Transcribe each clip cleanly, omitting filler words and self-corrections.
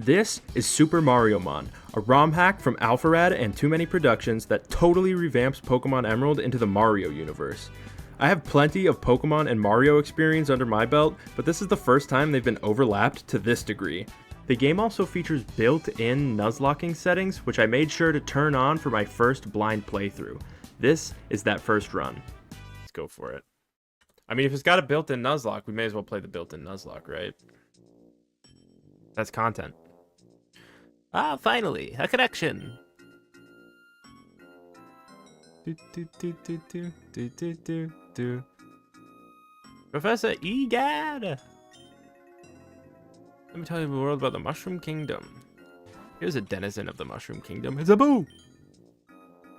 This is Super MarioMon, a ROM hack from Alpharad and Too Many Productions that totally revamps Pokemon Emerald into the Mario universe. I have plenty of Pokemon and Mario experience under my belt, but this is the first time they've been overlapped to this degree. The game also features built-in Nuzlocking settings, which I made sure to turn on for my first blind playthrough. This is that first run. Let's go for it. I mean, if it's got a built-in Nuzlocke, we may as well play the built-in Nuzlocke, right? That's content. Ah, finally, a connection. Professor Egad! Let me tell you the world about the Mushroom Kingdom. Here's a denizen of the Mushroom Kingdom. It's a boo!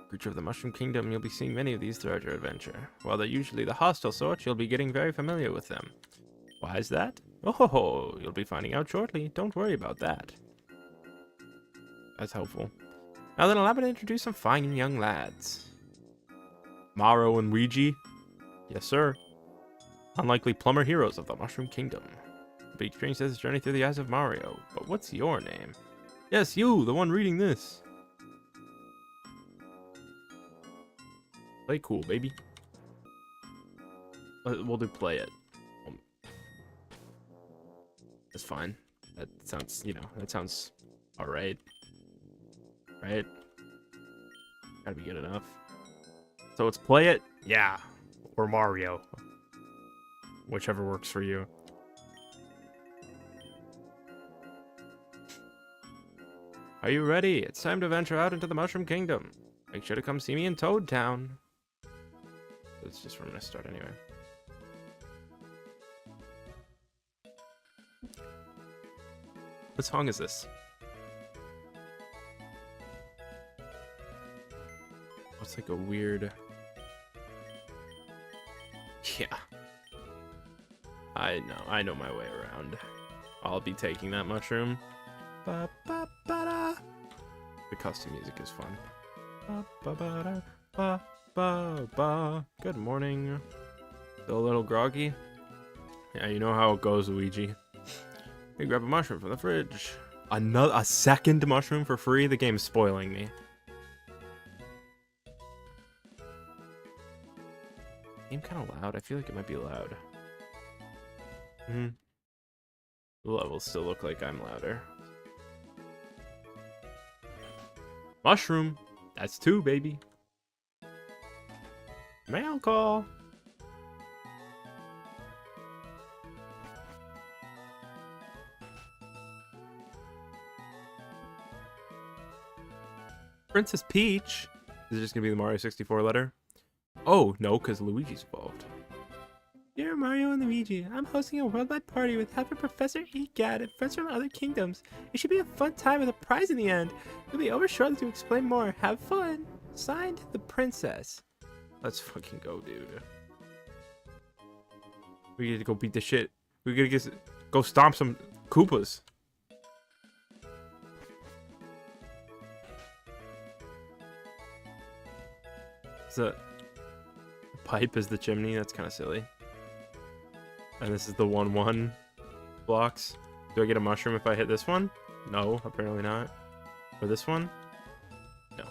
Creature of the Mushroom Kingdom, you'll be seeing many of these throughout your adventure. While they're usually the hostile sort, you'll be getting very familiar with them. Why is that? Oh, you'll be finding out shortly. Don't worry about that. That's helpful. Now then, allow me to introduce some fine young lads. Maro and Luigi? Yes, sir. Unlikely plumber heroes of the Mushroom Kingdom. You'll be experiencing this journey through the eyes of Mario. But what's your name? Yes, you, the one reading this. Play cool, baby. We'll do play it. That's fine. That sounds, that sounds alright. Right? Gotta be good enough. So it's play it? Yeah. Or Mario. Whichever works for you. Are you ready? It's time to venture out into the Mushroom Kingdom. Make sure to come see me in Toad Town. That's just where I'm gonna start anyway. What song is this? It's like a weird... Yeah. I know my way around. I'll be taking that mushroom. Ba, ba, ba, da. The custom music is fun. Ba, ba, ba, da, ba, ba, ba. Good morning. Still a little groggy? Yeah, you know how it goes, Luigi. Hey, grab a mushroom from the fridge. A second mushroom for free? The game's spoiling me. Game kind of loud. I feel like it might be loud. The levels still look like I'm louder. Mushroom. That's two, baby. Mail call. Princess Peach. Is it just gonna be the Mario 64 letter? Oh, no, because Luigi's involved. Dear Mario and Luigi, I'm hosting a worldwide party with half of Professor Egad and friends from other kingdoms. It should be a fun time with a prize in the end. We'll be over shortly to explain more. Have fun. Signed, the princess. Let's fucking go, dude. We get to go beat the shit. We gotta go stomp some Koopas. The pipe is the chimney. That's kind of silly. And this is the 1-1 blocks. Do I get a mushroom if I hit this one? No, apparently not. Or this one? No.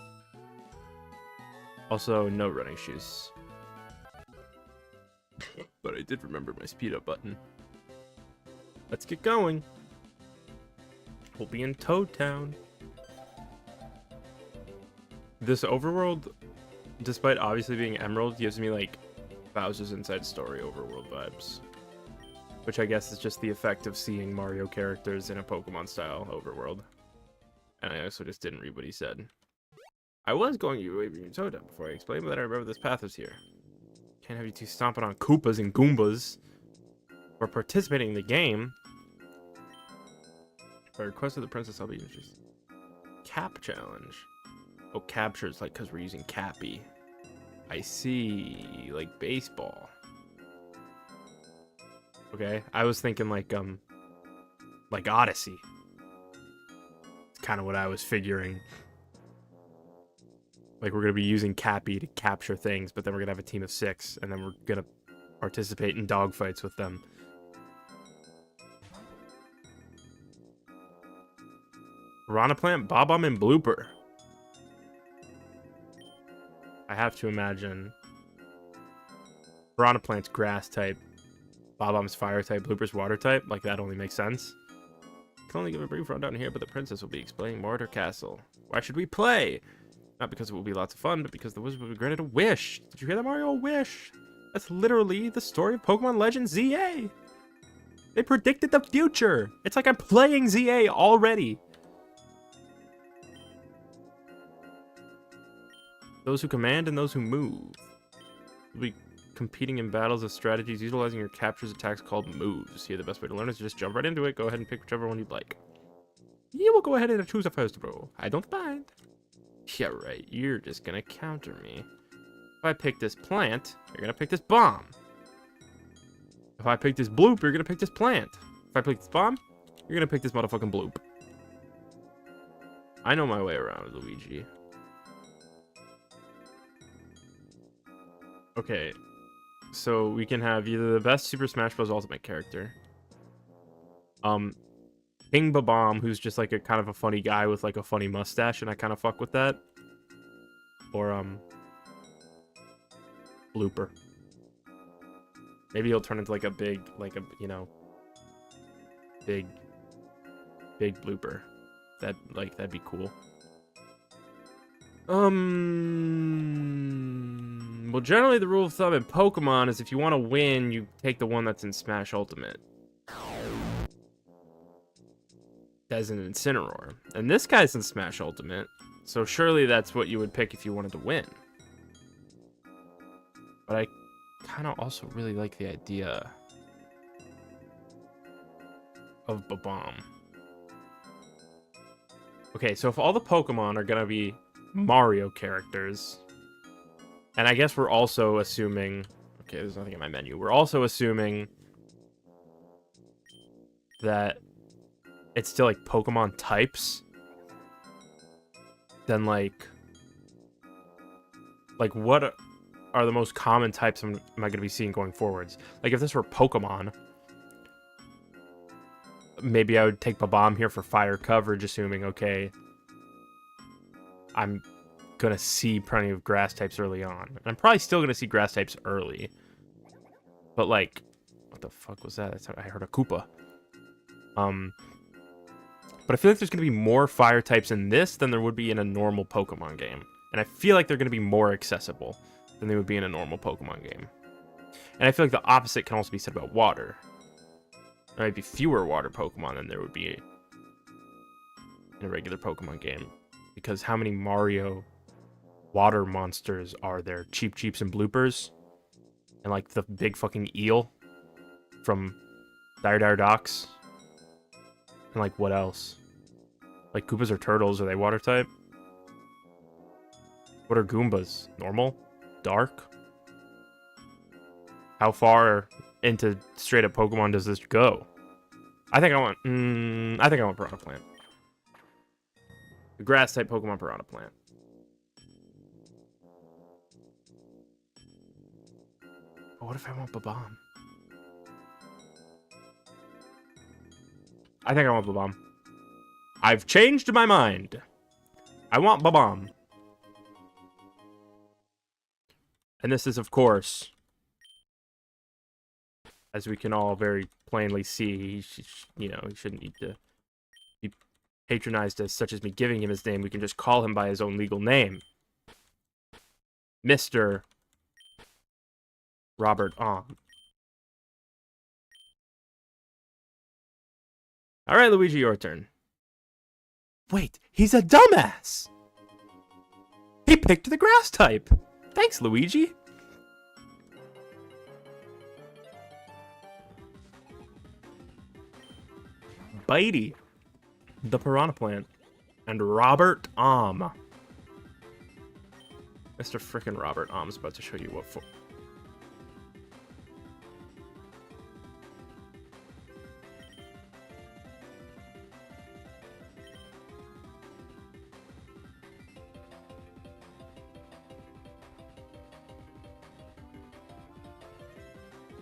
Also, no running shoes. But I did remember my speed up button. Let's get going. We'll be in Toad Town. This overworld, despite obviously being Emerald, gives me like Bowser's Inside Story overworld vibes. Which I guess is just the effect of seeing Mario characters in a Pokemon style overworld. And I also just didn't read what he said. I was going your way from Toad Town before I explained, but then I remember this path was here. Can't have you two stomping on Koopas and Goombas. Or participating in the game. By request of the princess, I'll be just Cap Challenge. Oh, captures, like, because we're using Cappy. I see. Like baseball. Okay, I was thinking like Odyssey. It's kind of what I was figuring. Like, we're going to be using Cappy to capture things, but then we're going to have a team of 6, and then we're going to participate in dogfights with them. Piranha Plant, Bob-omb, and Blooper. I have to imagine Piranha Plant's grass type, Bob-omb's fire type, Blooper's water type. Like, that only makes sense. Can only give a brief rundown here, but the princess will be explaining more at her castle. Why should we play? Not because it will be lots of fun, but because the wizard will be granted a wish. Did you hear that, Mario? A wish. That's literally the story of Pokemon Legends ZA. They predicted the future. It's like I'm playing ZA already. Those who command and those who move. You'll be competing in battles of strategies, utilizing your captures attacks called moves. Here, the best way to learn is to just jump right into it. Go ahead and pick whichever one you'd like. You will go ahead and choose a first bro. I don't mind. Yeah, right. You're just gonna counter me. If I pick this plant, you're gonna pick this bomb. If I pick this bloop, you're gonna pick this plant. If I pick this bomb, you're gonna pick this motherfucking bloop. I know my way around, Luigi. Okay, so we can have either the best Super Smash Bros. Ultimate character, King Babam, who's just like a kind of a funny guy with like a funny mustache, and I kind of fuck with that, or Blooper. Maybe he'll turn into like a big, like a, you know, big Blooper. That'd be cool. Well, generally the rule of thumb in Pokemon is if you want to win, you take the one that's in Smash Ultimate. As an Incineroar. And this guy's in Smash Ultimate, so surely that's what you would pick if you wanted to win. But I kind of also really like the idea of Babam. Okay, so if all the Pokemon are gonna be Mario characters, and I guess we're also assuming, okay, there's nothing in my menu. We're also assuming that it's still like Pokemon types. Then like what are the most common types am I going to be seeing going forwards? Like if this were Pokemon, maybe I would take Babam here for fire coverage, assuming, okay, I'm gonna see plenty of grass types early on. And I'm probably still gonna see grass types early. But like, what the fuck was that? I heard a Koopa. But I feel like there's gonna be more fire types in this than there would be in a normal Pokemon game. And I feel like they're gonna be more accessible than they would be in a normal Pokemon game. And I feel like the opposite can also be said about water. There might be fewer water Pokemon than there would be in a regular Pokemon game. Because how many Mario water monsters are there? Cheep Cheeps and Bloopers? And like the big fucking eel from Dire Dire Docks? And like what else? Like Koopas or Turtles, are they water type? What are Goombas? Normal? Dark? How far into straight up Pokemon does this go? I think I want Piranha Plant. The grass type Pokemon Piranha Plant. But what if I want Babam? I think I want Babam. I've changed my mind. I want Babam. And this is, of course, as we can all very plainly see, he shouldn't need to be patronized as such as me giving him his name. We can just call him by his own legal name. Mr. Robert Om. Alright, Luigi, your turn. Wait, he's a dumbass! He picked the grass type! Thanks, Luigi! Bitey, the Piranha Plant, and Robert Om. Mr. Frickin' Robert Om's about to show you what for.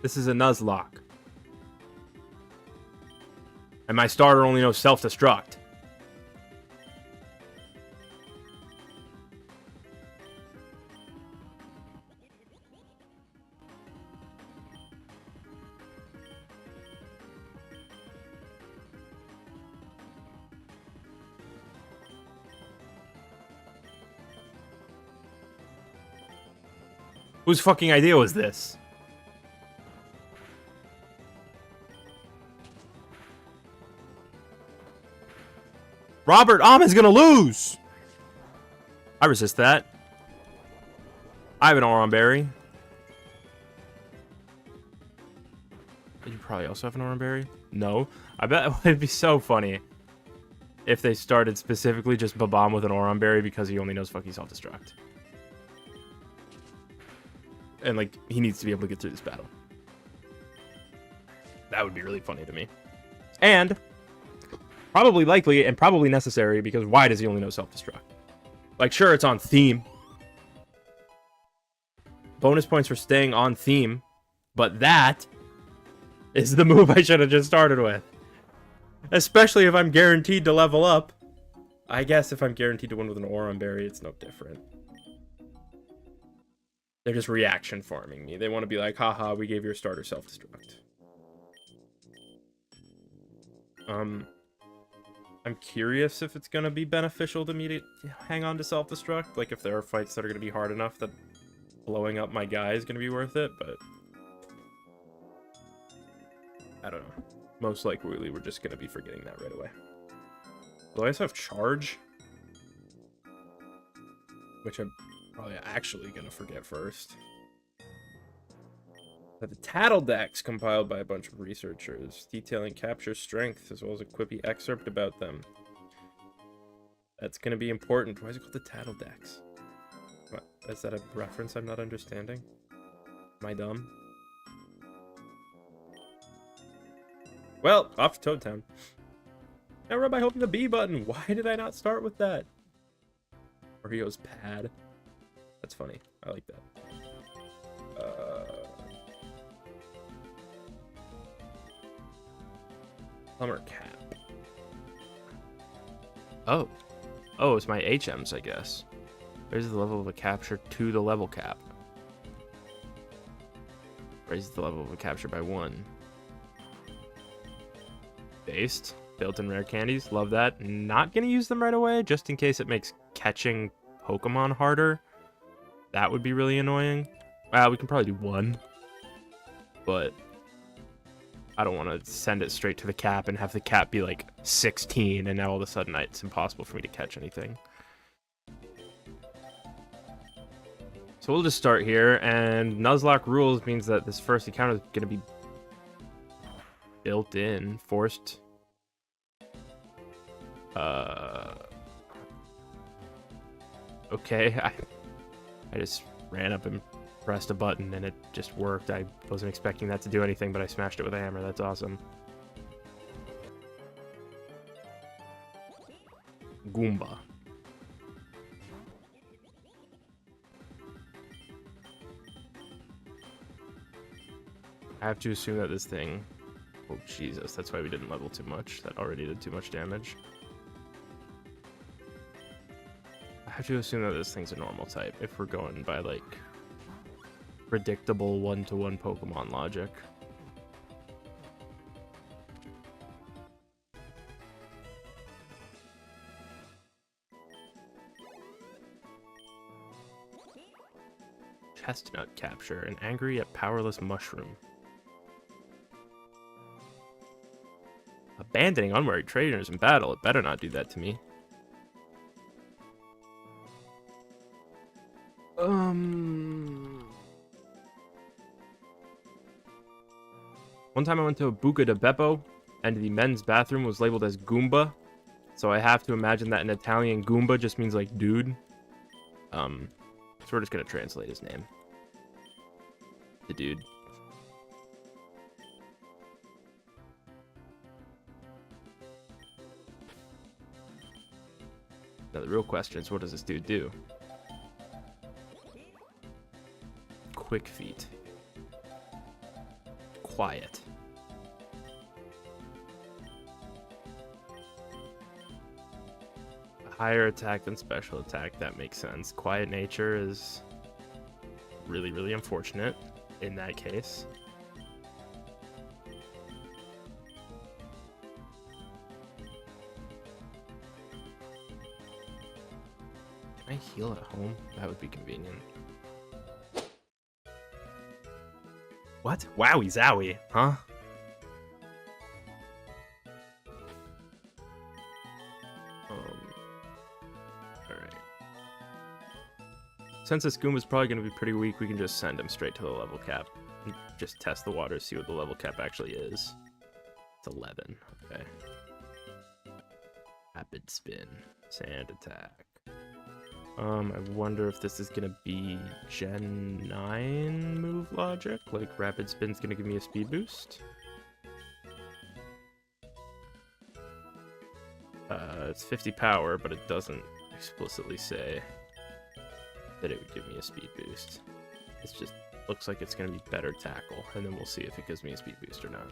This is a Nuzlocke. And my starter only knows self-destruct. Whose fucking idea was this? Robert is gonna lose! I resist that. I have an Oron Berry. You probably also have an Oron Berry? No. I bet it would be so funny if they started specifically just Babam with an Oron Berry because he only knows fucking self-destruct. And, like, he needs to be able to get through this battle. That would be really funny to me. And probably likely and probably necessary, because why does he only know self-destruct? Like, sure, it's on theme. Bonus points for staying on theme. But that is the move I should have just started with. Especially if I'm guaranteed to level up. I guess if I'm guaranteed to win with an Oron Berry, it's no different. They're just reaction farming me. They want to be like, haha, we gave your starter self-destruct. I'm curious if it's going to be beneficial to me to hang on to self-destruct. Like, if there are fights that are going to be hard enough that blowing up my guy is going to be worth it, but I don't know. Most likely, we're just going to be forgetting that right away. Do I also have charge? Which I'm probably actually going to forget first. The Tattle Decks compiled by a bunch of researchers, detailing capture strength as well as a quippy excerpt about them. That's going to be important. Why is it called the Tattle Decks? What, is that a reference I'm not understanding? Am I dumb? Well, off to Toad Town. Now rub by hoping the B button. Why did I not start with that? Mario's pad. That's funny. I like that. Plumber cap. Oh. Oh, it's my HMs, I guess. Raises the level of a capture to the level cap. Raises the level of a capture by 1. Based. Built-in rare candies. Love that. Not gonna use them right away, just in case it makes catching Pokemon harder. That would be really annoying. Well, we can probably do 1. But I don't want to send it straight to the cap and have the cap be like 16, and now all of a sudden it's impossible for me to catch anything. So we'll just start here, and Nuzlocke rules means that this first encounter is going to be built in, forced. Okay, I just ran up and pressed a button and it just worked. I wasn't expecting that to do anything, but I smashed it with a hammer. That's awesome. Goomba. I have to assume that this thing... Oh, Jesus. That's why we didn't level too much. That already did too much damage. I have to assume that this thing's a normal type if we're going by, like, predictable one-to-one Pokemon logic. Chestnut capture, an angry yet powerless mushroom. Abandoning unwary trainers in battle. It better not do that to me. One time I went to a Buca de Beppo, and the men's bathroom was labeled as Goomba. So I have to imagine that in Italian, Goomba just means, like, dude. So we're just gonna translate his name. The dude. Now the real question is, what does this dude do? Quick feet. Quiet. Higher attack than special attack. That makes sense. Quiet nature is really, really unfortunate in that case. Can I heal at home? That would be convenient. What? Wowie zowie, huh? Alright. Since this Goomba's probably going to be pretty weak, we can just send him straight to the level cap. And just test the water, see what the level cap actually is. It's 11. Okay. Rapid spin. Sand attack. I wonder if this is gonna be Gen 9 move logic? Like, Rapid Spin's gonna give me a speed boost? It's 50 power, but it doesn't explicitly say that it would give me a speed boost. It just looks like it's gonna be better tackle, and then we'll see if it gives me a speed boost or not.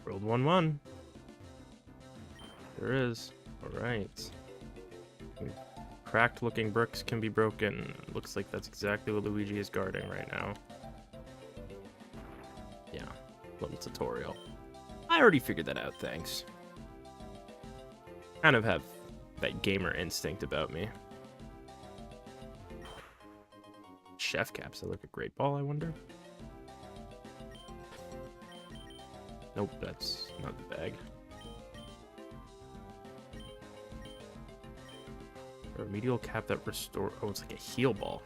World 1-1. There is. Alright. Cracked looking bricks can be broken. Looks like that's exactly what Luigi is guarding right now. Yeah. Little tutorial. I already figured that out, thanks. Kind of have that gamer instinct about me. Chef caps that look a great ball, I wonder. Nope, that's not the bag. A remedial cap that restore. Oh, it's like a heal ball.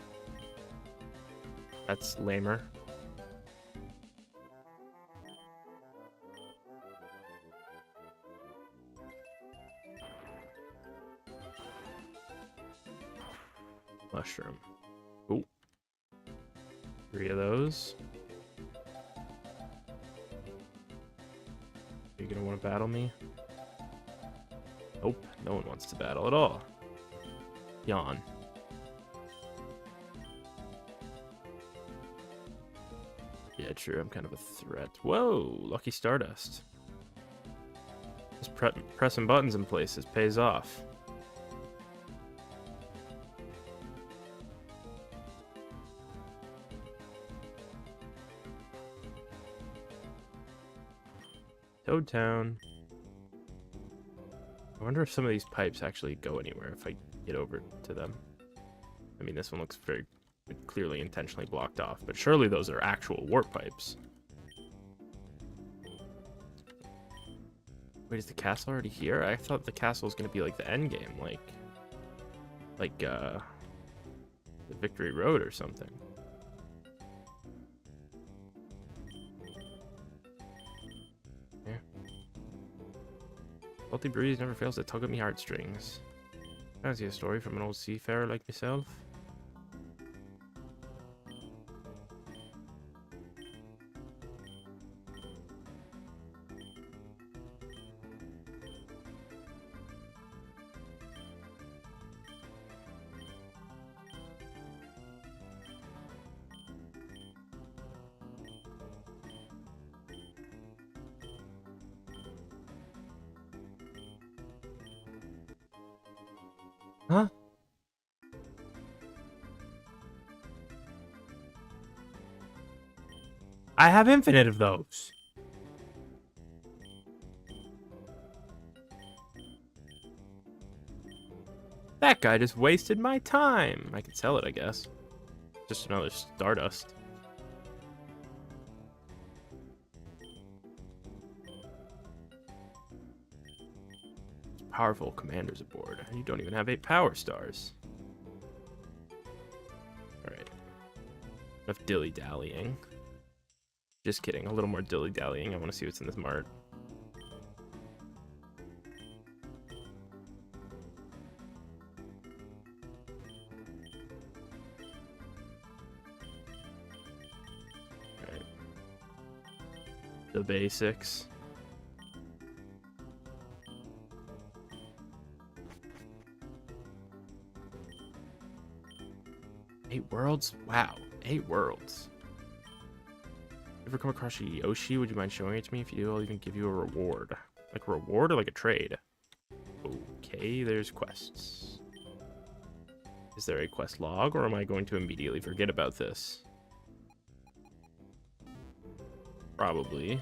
That's lamer. Mushroom. Ooh. 3 of those. Are you gonna want to battle me? Nope, no one wants to battle at all. Yawn. Yeah, true, I'm kind of a threat. Whoa, lucky Stardust. Just pressing buttons in places pays off. Toad Town. I wonder if some of these pipes actually go anywhere if I get over to them. I mean, this one looks very clearly intentionally blocked off, but surely those are actual warp pipes. Wait, is the castle already here? I thought the castle was going to be like the end game, like the Victory Road or something. Salty breeze never fails to tug at me heartstrings. Fancy a story from an old seafarer like myself? Huh? I have infinite of those. That guy just wasted my time. I can sell it, I guess. Just another Stardust. Powerful commanders aboard. You don't even have 8 power stars. Alright. Enough dilly-dallying. Just kidding. A little more dilly-dallying. I want to see what's in this mart. Alright. The basics. Eight worlds? Wow. 8 worlds. Ever come across a Yoshi? Would you mind showing it to me? If you do, I'll even give you a reward. Like a reward or like a trade? Okay, there's quests. Is there a quest log, or am I going to immediately forget about this? Probably.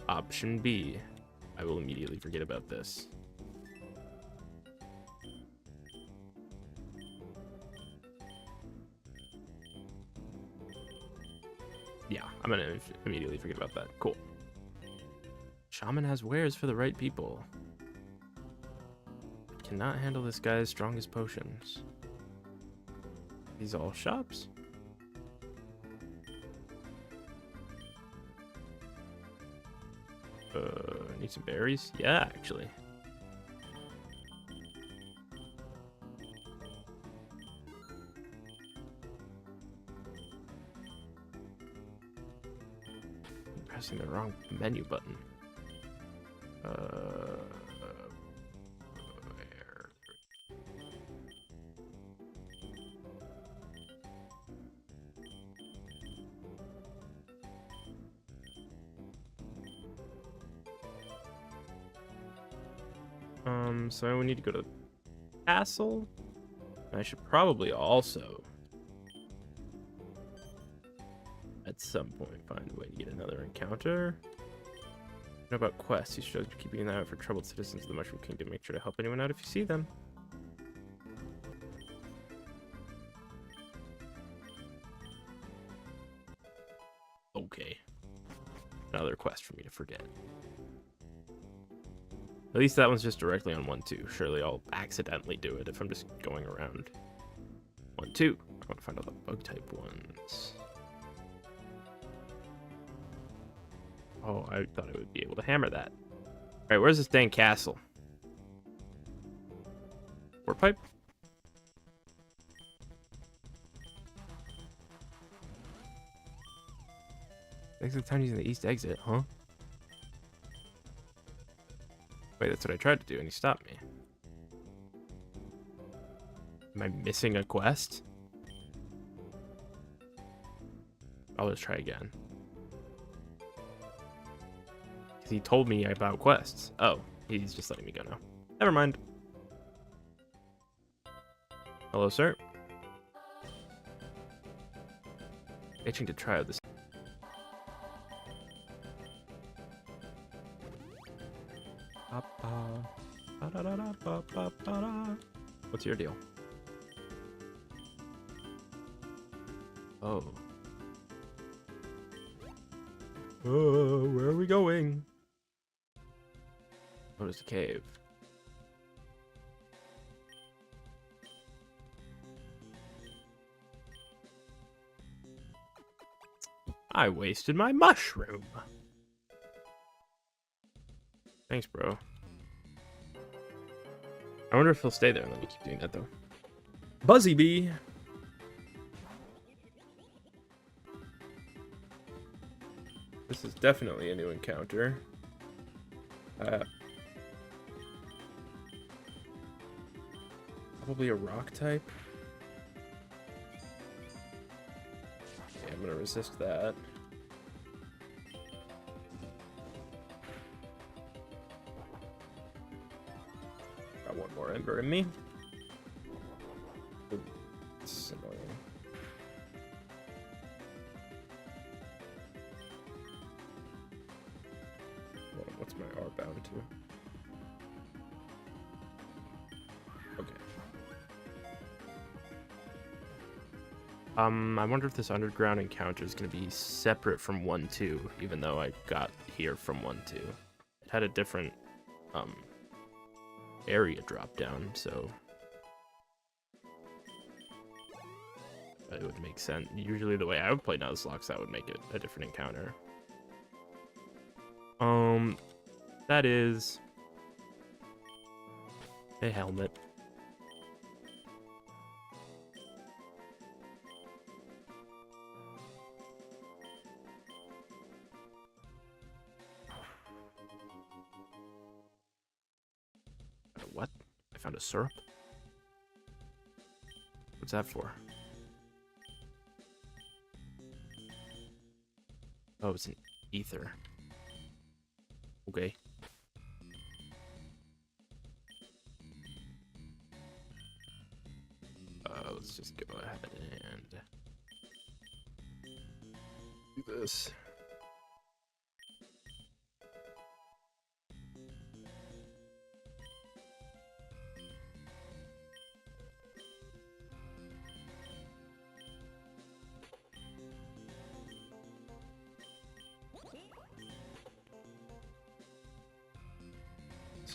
Option B. I will immediately forget about this. Yeah, I'm gonna immediately forget about that. Cool. Shaman has wares for the right people. Cannot handle this guy's strongest potions. These all shops? Need some berries? Yeah, actually. I'm pressing the wrong menu button. Where? So we need to go to the castle. I should probably also, at some point, find a way to get another encounter. What about quests? You should be keeping an eye out for troubled citizens of the Mushroom Kingdom. Make sure to help anyone out if you see them. Okay. Another quest for me to forget. At least that one's just directly on 1-2. Surely I'll accidentally do it if I'm just going around 1-2. I want to find all the bug type ones. Oh, I thought I would be able to hammer that. Alright, where's this dang castle? Warp pipe? Exit town using the east exit, huh? Wait, that's what I tried to do and he stopped me. Am I missing a quest? I'll just try again. Because he told me about quests. Oh, he's just letting me go now. Never mind. Hello, sir. Itching to try out this. What's your deal? Oh. Oh, where are we going? Oh, there's a cave. I wasted my mushroom. Thanks, bro. I wonder if he'll stay there and let me keep doing that, though. Buzzy Bee! This is definitely a new encounter. Probably a rock type. Okay, I'm gonna resist that. Got one more ember in me. Ooh, it's annoying. What's my R bound to? Okay. I wonder if this underground encounter is going to be separate from 1-2, even though I got here from 1-2. It had a different area drop down, so it would make sense. Usually the way I would play Nuzlocke, that would make it a different encounter. That is a helmet. What? I found a syrup? What's that for? Oh, it's an ether. Okay. Let's just go ahead and do this.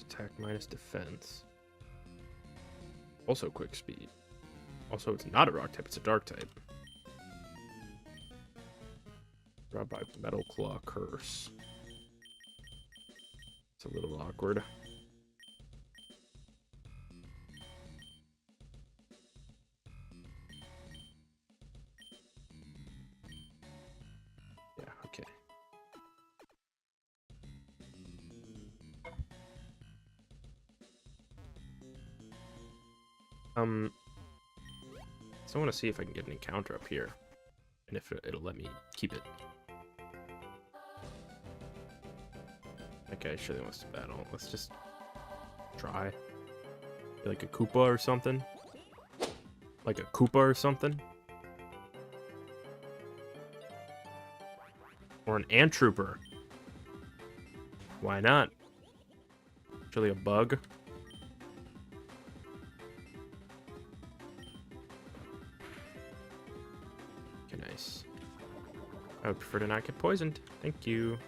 attack, minus defense. Also quick speed. Also, it's not a rock type, it's a dark type. Brought by Metal Claw Curse. It's a little awkward. Yeah, okay. So I want to see if I can get an encounter up here. And if it'll let me keep it. Okay, sure they wants to battle. Let's just try. Like a Koopa or something. Like a Koopa or something. Or an Ant Trooper. Why not? Actually a bug. Okay, nice. I would prefer to not get poisoned. Thank you.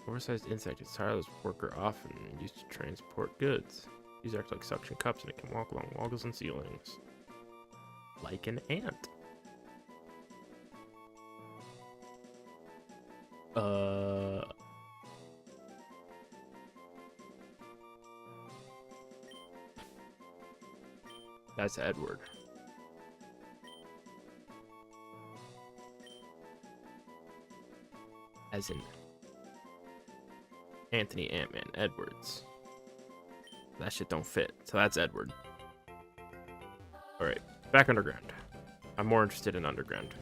Oversized insect is tireless worker, often used to transport goods. These act like suction cups and it can walk along walls and ceilings. Like an ant. That's Edward. As in Anthony Ant-Man Edwards. That shit don't fit. So that's Edward. Alright, back underground. I'm more interested in underground.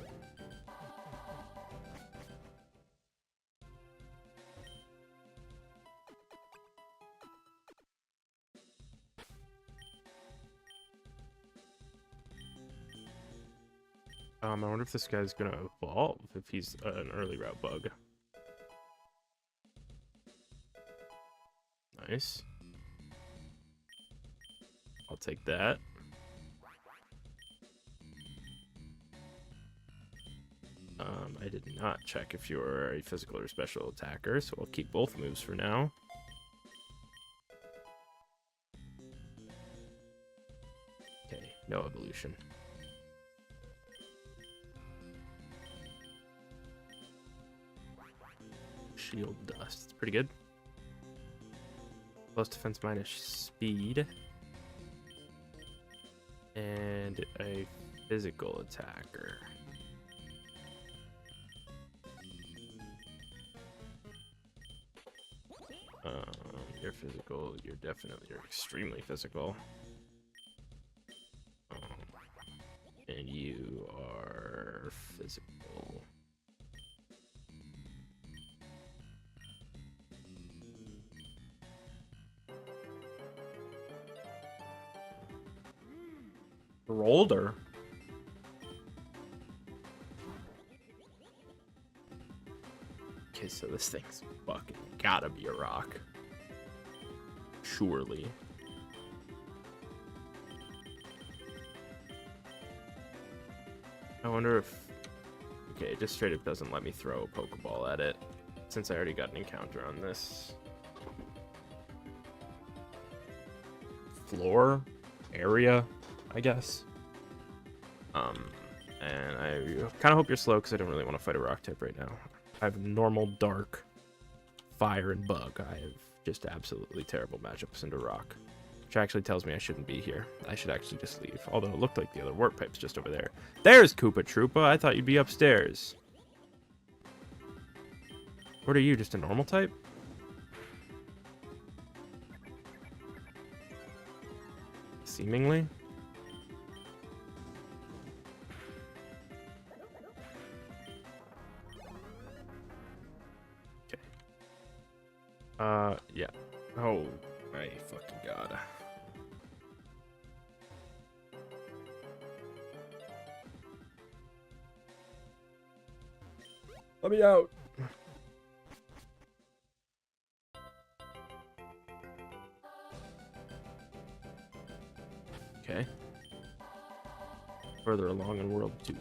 I wonder if this guy's gonna evolve, if he's an early route bug. Nice. I'll take that. I did not check if you're a physical or special attacker, so I'll keep both moves for now. Okay, no evolution. Shield dust. It's pretty good. Plus defense minus speed. And a physical attacker. You're physical. You're extremely physical. And you are physical. Rolled her. Okay, so this thing's fucking gotta be a rock. Surely. I wonder if... Okay, it just straight up doesn't let me throw a Pokeball at it, since I already got an encounter on this. Floor? Area? I guess. And I kind of hope you're slow, because I don't really want to fight a rock type right now. I have normal, dark, fire, and bug. I have just absolutely terrible matchups into rock, which actually tells me I shouldn't be here. I should actually just leave, although it looked like the other warp pipe's just over there. There's Koopa Troopa. I thought you'd be upstairs. What are you, just a normal type? Seemingly. Yeah. Oh, my fucking god. Let me out. Okay. Further along in World 2.